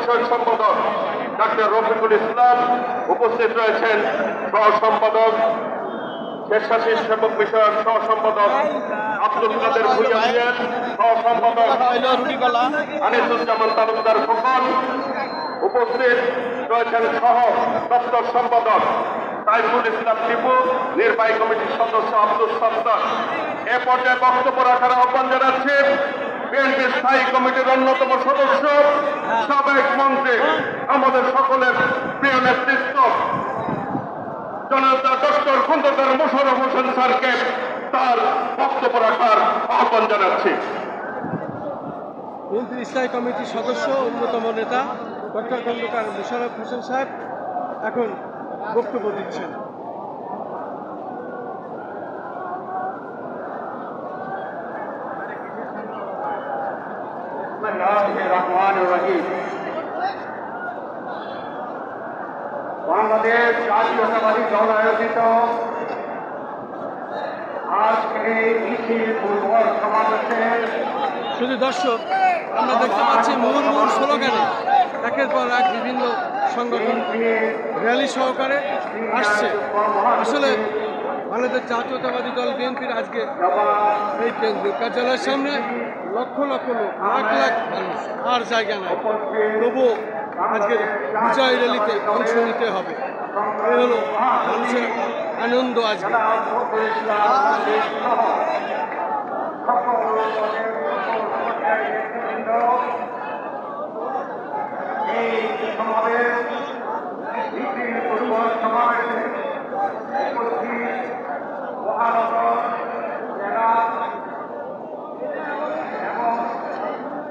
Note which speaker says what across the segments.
Speaker 1: বিষয়ক সম্পাদক ডক্টর রফিকুল ইসলাম, উপস্থিত রয়েছেন সহ সম্পাদক স্বেচ্ছাসেবী সেবক বিষয়ক সহ সম্পাদক আব্দুল কাদের ভুইয়া মিয়ান, সহ সম্পাদক আনিসুজ্জামান তালুকদার খোকন, উপস্থিত রয়েছেন সহ দপ্তর সম্পাদক সাইফুল ইসলাম টিপু, নির্বাহী কমিটির সদস্য আব্দুল সত্তার। এ পর্যায়ে বক্তব্য রাখার আহ্বান জানাচ্ছেন বিএনপি স্থায়ী কমিটির অন্যতম সদস্য, সাবেক মন্ত্রী, আমাদের সকলের প্রিয় নেতৃত্ব জনতা ডক্টর খন্দকার মোশাররফ হোসেন স্যারকে তার বক্তব্য রাখার আহ্বান জানাচ্ছি।
Speaker 2: বিএনপি স্থায়ী কমিটির সদস্য অন্যতম নেতা ডক্টর খন্দকার মোশাররফ হোসেন সাহেব এখন বক্তব্য দিচ্ছেন।
Speaker 1: বাংলাদেশ জাতীয়তাবাদী দল আয়োজিত আজকে মিছিল পূর্বর সমাবেশে
Speaker 2: শুধু দর্শক, আমরা দেখতে পাচ্ছি মুহুর্মুহুর স্লোগানে একের পর এক বিভিন্ন সংগঠন র্যালি সহকারে আসছে। আসলে বাংলাদেশ জাতীয়তাবাদী দল বিএনপির আজকে এই কেন্দ্রীয় কার্যালয়ের সামনে লক্ষ লক্ষ লোক, লাখ লাখ মানুষ, আর জায়গা নাই, তবুও আজকের বিজয় র্যালিতে অংশ নিতে হবে। এই হলো মানুষের আনন্দ আজকে।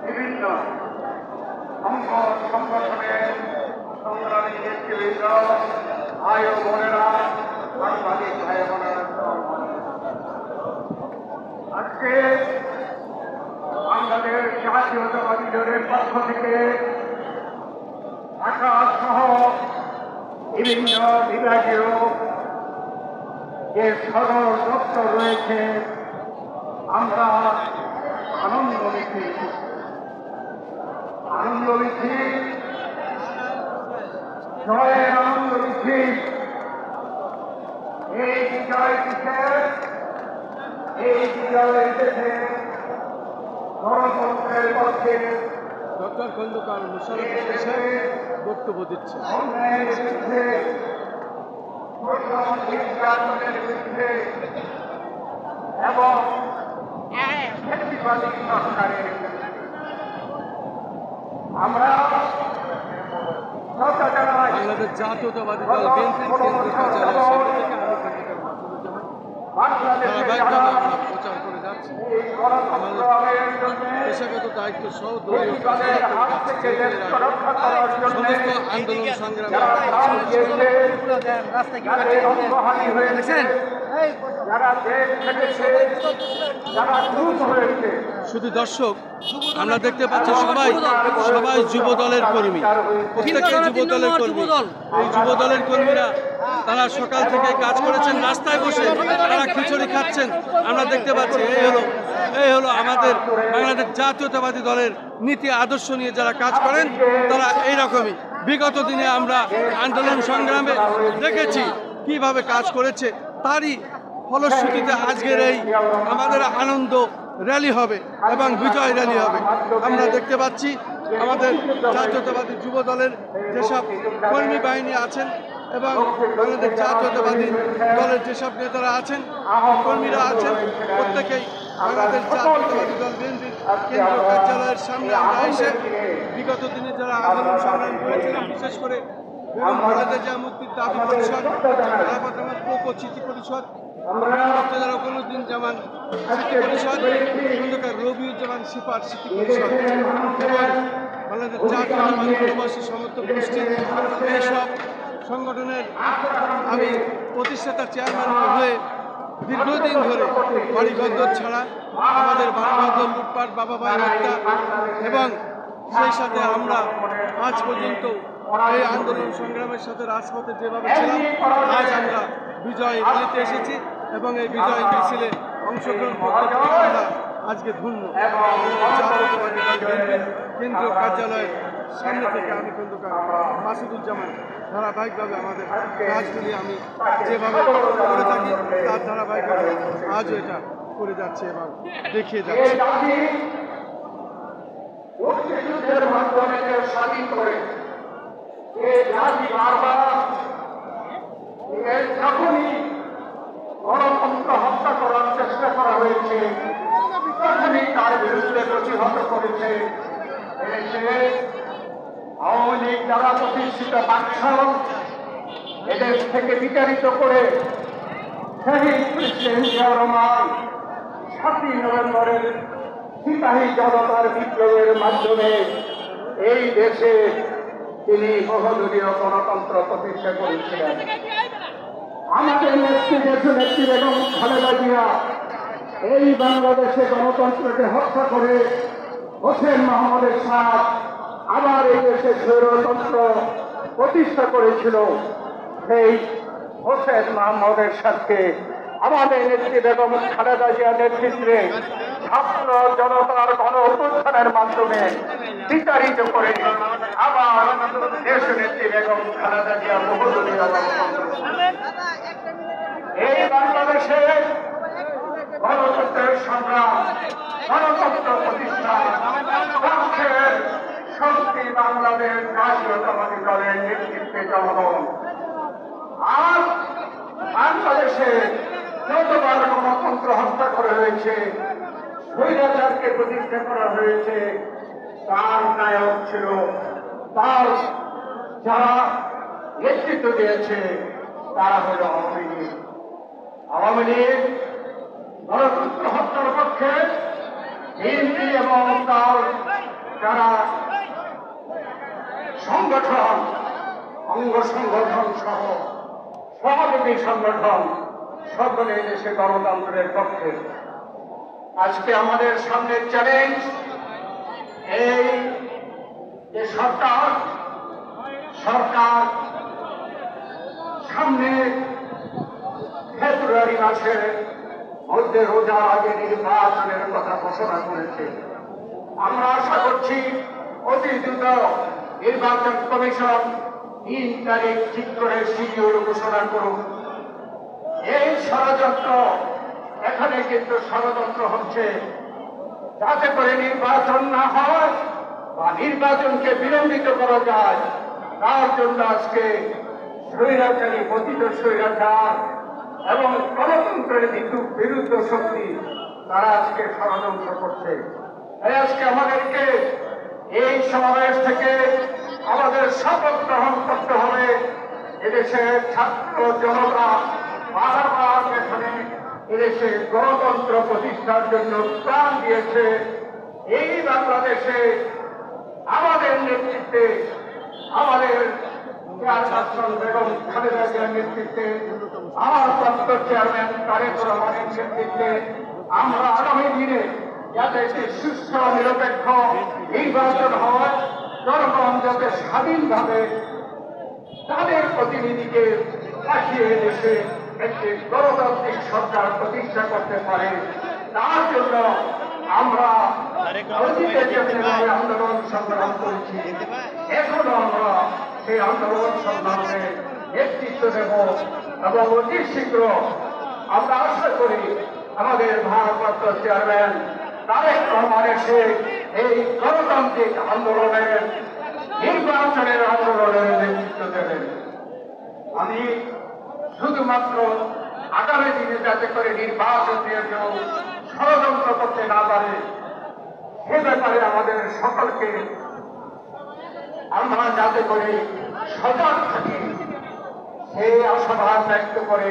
Speaker 1: বিভিন্ন সংগঠনের সংগ্রামী নেতৃবৃন্দ, ভাই ও বোনেরা, সাংবাদিক ভাই বোনেরা, আজকে বাংলাদেশ জাতীয়তাবাদী দলের পক্ষ থেকে ঢাকা সহ বিভিন্ন বিভাগীয় যে সদর দপ্তর রয়েছে, আমরা আনন্দ মিছিল জয়ের আনন্দ মিছিল, এই বিজয় কিসের? এই বিজয় এসেছে গণতন্ত্রের পক্ষে।
Speaker 2: ডক্টর খন্দকার মোশাররফ হোসেন সাহেব বক্তব্য দিচ্ছেন।
Speaker 1: অন্যায়ের বিরুদ্ধে, নির্যাতনের বিরুদ্ধে এবং ফ্যাসিবাদী সরকারের বিরুদ্ধে আমরা
Speaker 2: বাংলাদেশ জাতীয়তাবাদী দল বিএনপির কেন্দ্রীয় কার্যালয়ের সামনে থেকে আমি খন্দকার ধারাবাহিকভাবে আমরা প্রচার করে যাচ্ছি। আমাদের পেশাগত দায়িত্ব সহ দলীয় সমস্ত আন্দোলন সংগ্রামে শুধু দর্শক, আমরা দেখতে পাচ্ছি সবাই যুব দলের কর্মী, প্রত্যেকে যুব দলের কর্মী। এই যুব দলের কর্মীরা তারা সকাল থেকে কাজ করেছেন, রাস্তায় বসে তারা খিচুড়ি খাচ্ছেন। আমরা দেখতে পাচ্ছি এই হলো আমাদের বাংলাদেশ জাতীয়তাবাদী দলের নীতি আদর্শ নিয়ে যারা কাজ করেন তারা এইরকমই। বিগত দিনে আমরা আন্দোলন সংগ্রামে দেখেছি কিভাবে কাজ করেছে, তারই ফলশ্রুতিতে আজকের এই আমাদের আনন্দ র্যালি হবে এবং বিজয় র্যালি হবে। আমরা দেখতে পাচ্ছি আমাদের জাতীয়তাবাদী যুব দলের যেসব কর্মী বাহিনী আছেন এবং বাংলাদেশ জাতীয়তাবাদী দলের যেসব নেতারা আছেন, কর্মীরা আছেন, প্রত্যেকেই বাংলাদেশ জাতীয়তাবাদী দল বিএনপির কেন্দ্রীয় কার্যালয়ের সামনে আমরা এসে বিগত দিনে যারা আন্দোলন সংগ্রাম করেছিলাম, বিশেষ করে খালেদা মুক্তির দাবি পরিষদ, স্মৃতি পরিষদ, রবিউজ্জামান স্মৃতি পরিষদ, খন্দকার রবিউজ্জামান সিপার স্মৃতি পরিষদ এবং বাংলাদেশ জাতীয়তাবাদী প্রবাসী সমর্থক গোষ্ঠী, এইসব সংগঠনের আমি প্রতিষ্ঠাতা চেয়ারম্যান হয়ে দীর্ঘদিন ধরে বাড়িঘর ছাড়া, আমাদের বাড়িঘর লুটপাট, বাবা ভাই হত্যা এবং সেই সাথে আমরা আজ পর্যন্ত এই আন্দোলন সংগ্রামের সাথে রাজপথে যেভাবে ছিলাম, আজ আমরা বিজয় র্যালিতে এসেছি এবং এই বিজয় মিছিলে অংশগ্রহণ করতে পেরে আমরা আজকে ধন্য জাতীয়তাবাদী দল বিএনপির কেন্দ্রীয় কার্যালয়ের সামনে থেকে আমি খন্দকার মাসুদুজ্জামান ধারাবাহিকভাবে আমাদের কাজগুলি আমি যেভাবে করে থাকি তার ধারাবাহিকভাবে আজও এটা করে যাচ্ছে এবং দেখিয়ে যাচ্ছে।
Speaker 1: মুক্তিযুদ্ধের মাধ্যমে স্বাধীন করে যখনই গণতন্ত্র হত্যা করার চেষ্টা করা হয়েছে তখনই তার বিরুদ্ধে প্রতিহত করেছে আওয়ামী লীগ দ্বারা প্রতিষ্ঠিত বাকশাল এদেশ থেকে বিতাড়িত করে শহীদ প্রেসিডেন্ট জিয়াউর রহমান 7ই নভেম্বরের সিপাহী জনতার বিপ্লবের মাধ্যমে এই দেশে তিনি বহুদলীয় গণতন্ত্র প্রতিষ্ঠা করেছিলেন। আমাদের নেত্রী বেগম খালেদা জিয়া এই বাংলাদেশে গণতন্ত্রকে হত্যা করে হোসেন মোহাম্মদের সাথ আবার এই দেশে স্বৈরতন্ত্র প্রতিষ্ঠা করেছিল। সেই হোসেন মোহাম্মদের সাথে আমাদের নেত্রী বেগম খালেদা জিয়ার নেতৃত্বে ছাত্র জনতার গণ অভ্যুত্থানের মাধ্যমে বিতাড়িত করে আবার দেশ নেত্রী বেগম খালেদা জিয়া বহুদলীয় এই বাংলাদেশে গণতন্ত্রের সংগ্রাম গণতন্ত্র প্রতিষ্ঠা পক্ষের শক্তি বাংলাদেশ জাতীয়তাবাদী দলের নেতৃত্বে জনগণ। আর বাংলাদেশে যতবার গণতন্ত্র হত্যা করা হয়েছে স্বৈরাচারকে প্রতিষ্ঠা করা হয়েছে তার নায়ক ছিল তার যারা নেতৃত্ব দিয়েছে তারা হল আওয়ামী লীগ। আওয়ামী লীগ গণতন্ত্র হত্যার পক্ষে বিএনপি এবং তার যারা সংগঠন অঙ্গ সংগঠন সহ সহযোগী সংগঠন সকলে দেশে গণতন্ত্রের পক্ষে। আজকে আমাদের সামনে চ্যালেঞ্জ এই যে সরকার সামনে ফেব্রুয়ারি মাসের মধ্যে রোজার আগে নির্বাচনের কথা ঘোষণা করেছে। আমরা আশা করছি অতি দ্রুত নির্বাচন কমিশন 3 তারিখ ঠিক করে শিডিউল ঘোষণা করুন। এই ষড়যন্ত্র এখানে কিন্তু ষড়যন্ত্র হচ্ছে যাতে করে নির্বাচন না হয় বা নির্বাচনকে বিলম্বিত করা যায়। তার জন্য আজকে স্বৈরাচারী পতিত স্বৈরাচার এবং গণতন্ত্রের বিরুদ্ধ শক্তি তারা আজকে ষড়যন্ত্র করছে। তাই আজকে আমাদেরকে এই সমাবেশ থেকে আমাদের শপথ গ্রহণ করতে হবে। এদেশের ছাত্র জনতা বারবার এখানে এদেশে গণতন্ত্র প্রতিষ্ঠার জন্য প্রাণ দিয়েছে। এই বাংলাদেশে আমাদের নেতৃত্বে আমাদের বেগম খালেদা জিয়ার নেতৃত্বে আমার প্রাক্তন চেয়ারম্যান তারেক রহমানের নেতৃত্বে আমরা আগামী দিনে যাতে একটি সুস্থ নিরপেক্ষ নির্বাচন হয়, জনগণ যাতে স্বাধীনভাবে তাদের প্রতিনিধিকে পাঠিয়ে দেশে একটি গণতান্ত্রিক সরকার প্রতিষ্ঠা করতে পারে, তার জন্য আমরা অতীতে যেভাবে আন্দোলন সংগ্রাম করেছি এখনো আমরা সেই আন্দোলন সংগ্রামে নেতৃত্ব দেব এবং অতি শীঘ্র আমরা আশা করি আমাদের ভারপ্রাপ্ত চেয়ারম্যান তারেক রহমান এসে এই গণতান্ত্রিক আন্দোলনের নির্বাচনের আন্দোলনের নেতৃত্ব দেবেন। আমি শুধুমাত্র আগামী দিনে যাতে করে নির্বাচন নিয়ে কেউ ষড়যন্ত্র করতে না পারে সে ব্যাপারে আমাদের সকলকে আমরা যাতে করে সজাগ থাকি সেই আশাবাদ ব্যক্ত করে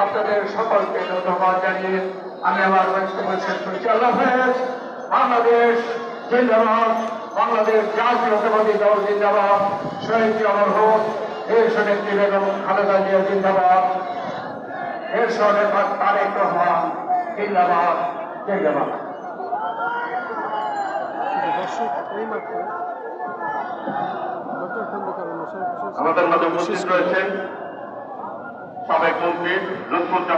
Speaker 1: আপনাদের সকলকে ধন্যবাদ জানিয়ে আমি আমার বক্তব্য শেষ করছি। আল্লাহ হাফেজ। বাংলাদেশ জিন্দাবাদ, বাংলাদেশ জাতীয়তাবাদী দল জিন্দাবাদ, শহীদ অমর হোক, দেশ নেত্রী বেগম খালেদা জিয়া জিন্দাবাদ, দেশ নেতা তারেক রহমান জিন্দাবাদ জিন্দাবাদ। আমাদের মাঝে উপস্থিত রয়েছেন সাবেক মন্ত্রী লুৎফুজ্জামান।